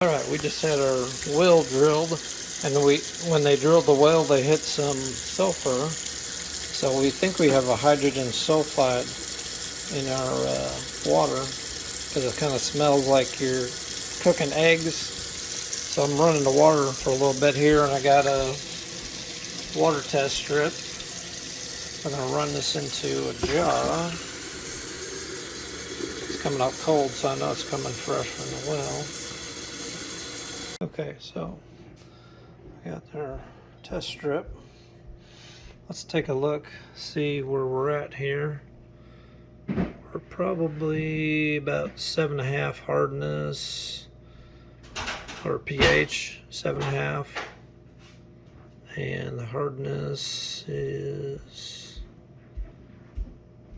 Alright, we just had our well drilled, and when they drilled the well they hit some sulfur, so we think we have a hydrogen sulfide in our water, because it kind of smells like you're cooking eggs. So I'm running the water for a little bit here, and I got a water test strip. I'm going to run this into a jar. It's coming out cold, so I know it's coming fresh from the well. Okay, so I got our test strip. Let's take a look, see where we're at here. We're probably about 7.5 hardness, or pH, 7.5. And the hardness is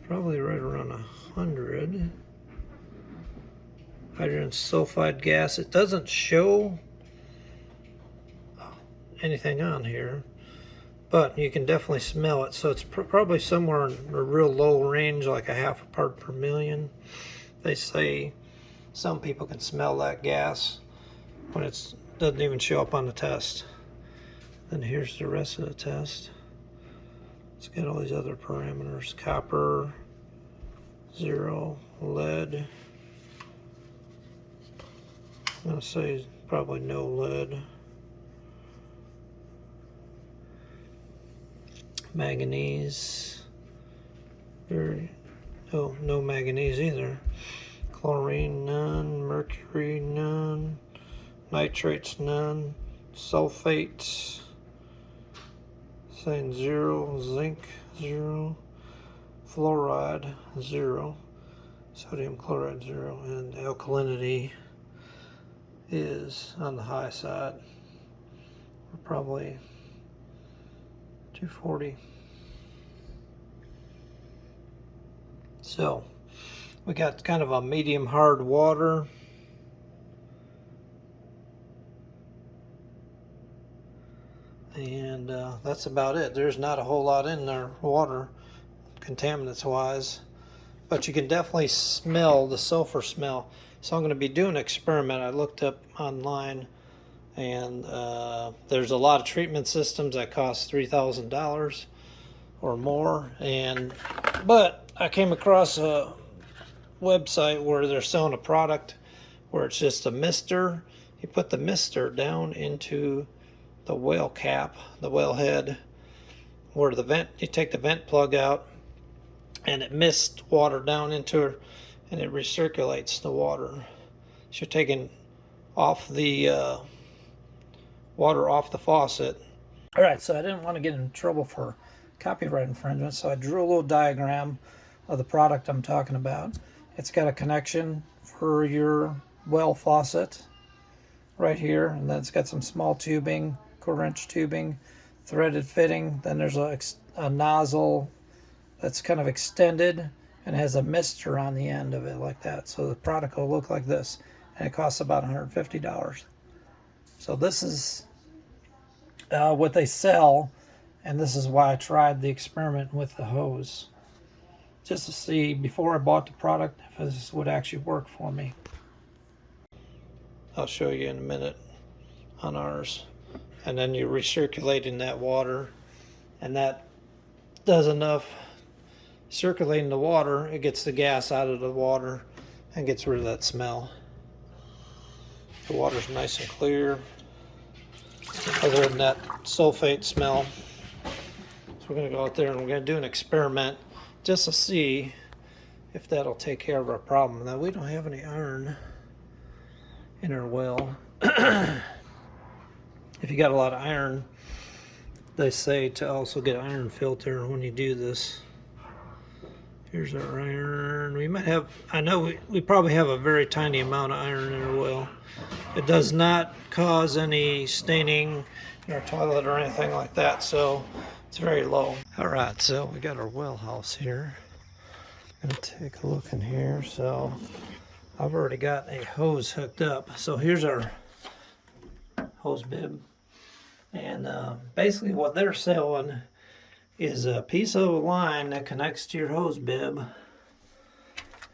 probably right around 100. Hydrogen sulfide gas. It doesn't show anything on here, but you can definitely smell it. So it's probably somewhere in a real low range, like a 0.5 part per million. They say some people can smell that gas when it doesn't even show up on the test. Then here's the rest of the test. It's got all these other parameters: copper 0, lead, I'm going to say probably no lead, manganese, no manganese either, chlorine none, mercury none, nitrates none, sulfates saying 0, zinc 0, fluoride 0, sodium chloride 0, and alkalinity is on the high side. We're probably 240. So we got kind of a medium hard water. And that's about it. There's not a whole lot in there, water, contaminants wise, but you can definitely smell the sulfur smell. So I'm going to be doing an experiment. I looked up online, and there's a lot of treatment systems that cost $3,000 or more, but I came across a website where they're selling a product where it's just a mister. You put the mister down into the well cap, the well head, where the vent, you take the vent plug out, and it mists water down into it, and it recirculates the water. So you're taking off the water off the faucet. All right, so I didn't want to get in trouble for copyright infringement, so I drew a little diagram of the product I'm talking about. It's got a connection for your well faucet right here, and then it's got some small tubing, 1/4-inch tubing, threaded fitting. Then there's a nozzle that's kind of extended and has a mister on the end of it like that. So the product will look like this, and it costs about $150. So this is what they sell, and this is why I tried the experiment with the hose, just to see before I bought the product if this would actually work for me. I'll show you in a minute on ours. And then you're recirculating that water, and that does enough circulating the water. It gets the gas out of the water and gets rid of that smell. The water's nice and clear, other than that sulfate smell. So we're going to go out there and we're going to do an experiment just to see if that'll take care of our problem. Now, we don't have any iron in our well. If you got a lot of iron, they say to also get an iron filter when you do this. Here's our iron. We might have, I know we probably have a very tiny amount of iron in our well. It does not cause any staining in our toilet or anything like that, so it's very low. All right, so we got our well house here. I'm gonna take a look in here. So I've already got a hose hooked up. So here's our hose bib. And basically what they're selling is a piece of line that connects to your hose bib.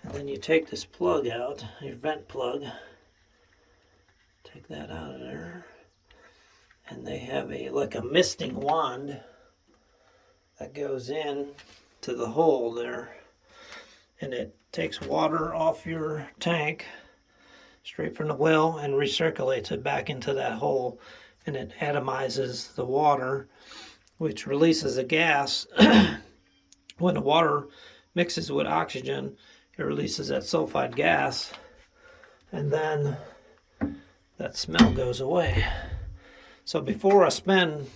And then you take this plug out, your vent plug, Take that out of there. And they have like a misting wand that goes in to the hole there. And it takes water off your tank straight from the well and recirculates it back into that hole. And it atomizes the water, which releases a gas. When the water mixes with oxygen, it releases that sulfide gas. And then that smell goes away. So before I spend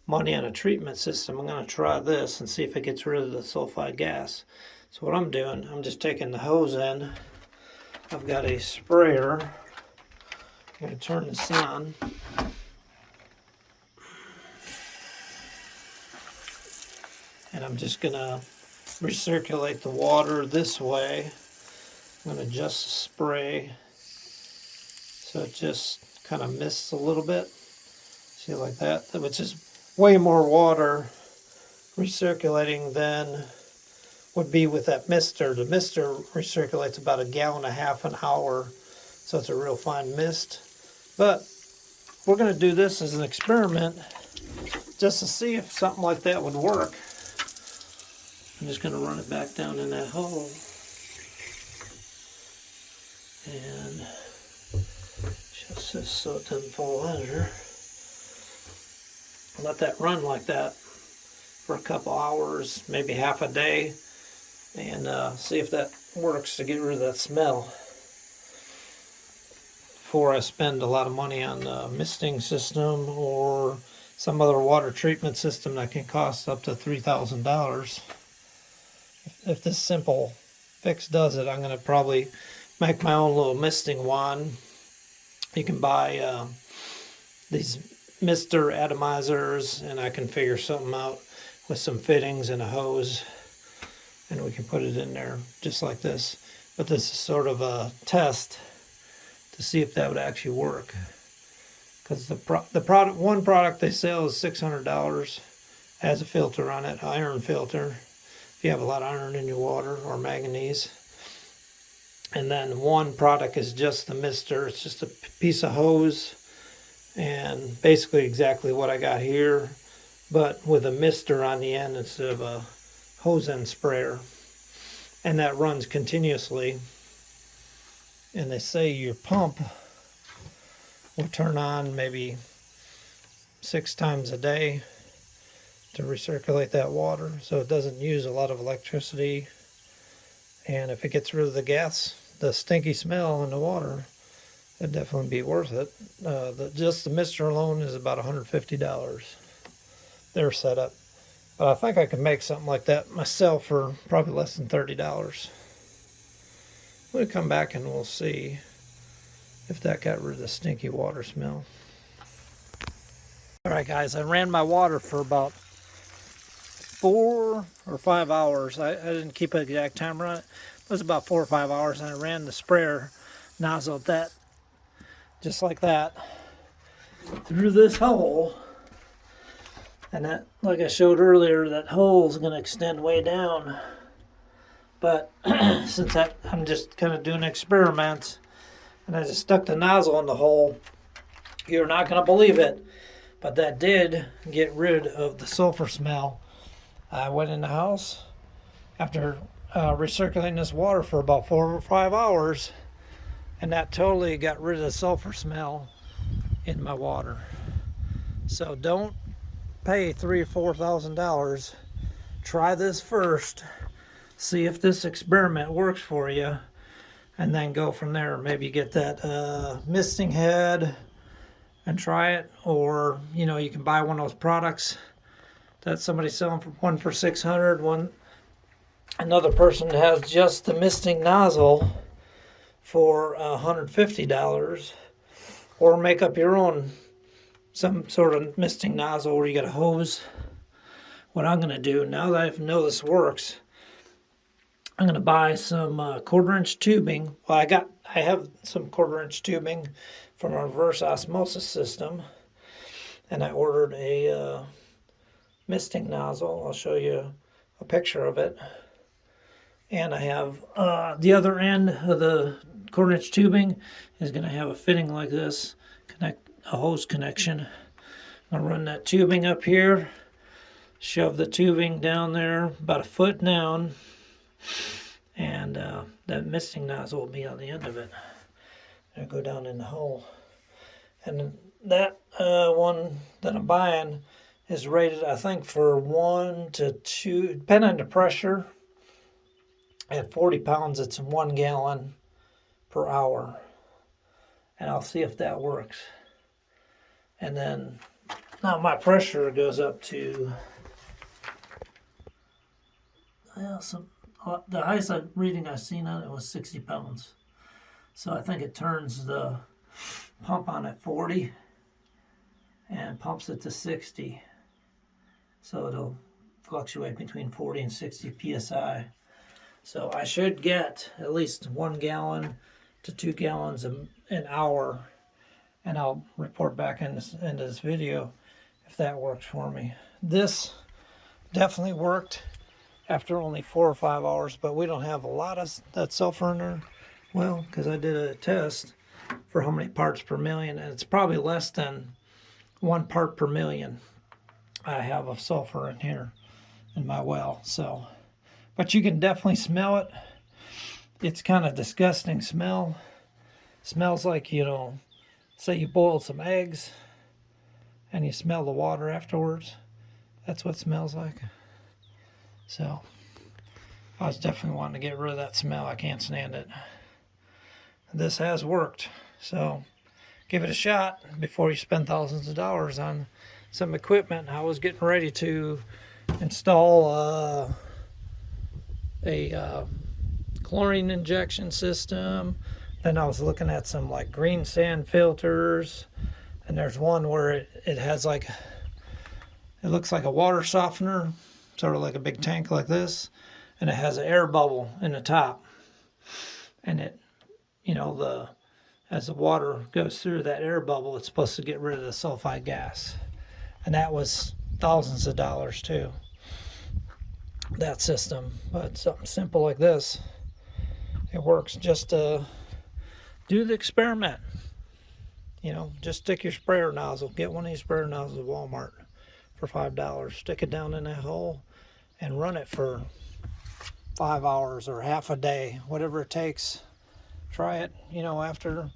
money on a treatment system, I'm going to try this and see if it gets rid of the sulfide gas. So what I'm doing, I'm just taking the hose in. I've got a sprayer. I'm going to turn this on. And I'm just going to recirculate the water this way. I'm going to adjust the spray so it just kind of mists a little bit. See, like that, which is way more water recirculating than would be with that mister. The mister recirculates about 1.5 gallons an hour, so it's a real fine mist. But we're going to do this as an experiment just to see if something like that would work. I'm just going to run it back down in that hole. And just this so it doesn't fall under. Let that run like that for a couple hours, maybe half a day, and see if that works to get rid of that smell before I spend a lot of money on a misting system or some other water treatment system that can cost up to $3,000. If this simple fix does it, I'm going to probably make my own little misting wand. You can buy these mister atomizers, and I can figure something out with some fittings and a hose, and we can put it in there just like this. But this is sort of a test to see if that would actually work, because one product they sell is $600, has a filter on it, iron filter, if you have a lot of iron in your water, or manganese. And then one product is just the mister. It's just a piece of hose, and basically exactly what I got here, but with a mister on the end instead of a hose end sprayer. And that runs continuously. And they say your pump will turn on maybe 6 times a day to recirculate that water, so it doesn't use a lot of electricity. And if it gets rid of the gas, the stinky smell in the water, it'd definitely be worth it. Just the mister alone is about $150. Their setup. But I think I can make something like that myself for probably less than $30. We'll come back and we'll see if that got rid of the stinky water smell. Alright guys, I ran my water for about 4 or 5 hours. I didn't keep an exact timer on it. It was about 4 or 5 hours, and I ran the sprayer nozzle at that, just like that, through this hole. And that, like I showed earlier, that hole is going to extend way down. But since I'm just kind of doing experiments, and I just stuck the nozzle in the hole, you're not going to believe it, but that did get rid of the sulfur smell. I went in the house after recirculating this water for about 4 or 5 hours, and that totally got rid of the sulfur smell in my water. So don't pay $3,000 or $4,000. Try this first, see if this experiment works for you, and then go from there. Maybe get that misting head and try it, or you can buy one of those products that somebody's selling for one for $600. Another person has just the misting nozzle for $150, or make up your own, some sort of misting nozzle where you got a hose. What I'm going to do, now that I know this works, I'm going to buy some 1/4-inch tubing. Well, I have some 1/4-inch tubing from our reverse osmosis system, and I ordered a misting nozzle. I'll show you a picture of it. And I have the other end of the 1/4" tubing is going to have a fitting like this, a hose connection. I'm going to run that tubing up here, shove the tubing down there about 1 foot down, and that misting nozzle will be on the end of it. It'll go down in the hole. And that one that I'm buying is rated, I think, for 1 to 2, depending on the pressure. At 40 pounds, it's 1 gallon per hour. And I'll see if that works. And then, now my pressure goes up to, well, the highest reading I've seen on it was 60 pounds. So I think it turns the pump on at 40 and pumps it to 60. So it'll fluctuate between 40 and 60 psi. So I should get at least 1 gallon to 2 gallons an hour, and I'll report back in this video if that works for me. This definitely worked after only 4 or 5 hours, but we don't have a lot of that sulfur in there. Well, because I did a test for how many parts per million, and it's probably less than 1 part per million I have of sulfur in here in my well. So, but you can definitely smell it. It's kind of disgusting smell. Smells like, you know, say you boiled some eggs and you smell the water afterwards. That's what it smells like. So I was definitely wanting to get rid of that smell. I can't stand it. This has worked, so give it a shot before you spend thousands of dollars on some equipment. I was getting ready to install a chlorine injection system. Then I was looking at some like green sand filters, and there's one where it has like, it looks like a water softener, sort of like a big tank like this, and it has an air bubble in the top, and it, you know, as the water goes through that air bubble, it's supposed to get rid of the sulfide gas. And that was thousands of dollars too, that system. But something simple like this, it works. Just do the experiment. You know, just stick your sprayer nozzle. Get one of these sprayer nozzles at Walmart for $5. Stick it down in that hole and run it for 5 hours or half a day, whatever it takes. Try it, you know, after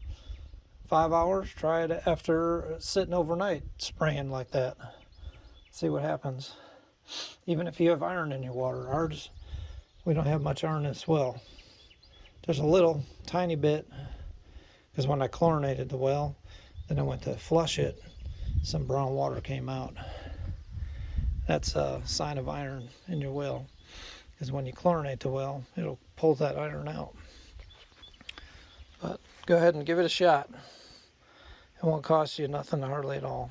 5 hours. Try it after sitting overnight spraying like that. See what happens. Even if you have iron in your water. Ours, we don't have much iron in this well. There's a little tiny bit, because when I chlorinated the well, then I went to flush it, some brown water came out. That's a sign of iron in your well, because when you chlorinate the well, it'll pull that iron out. But go ahead and give it a shot. It won't cost you nothing hardly at all.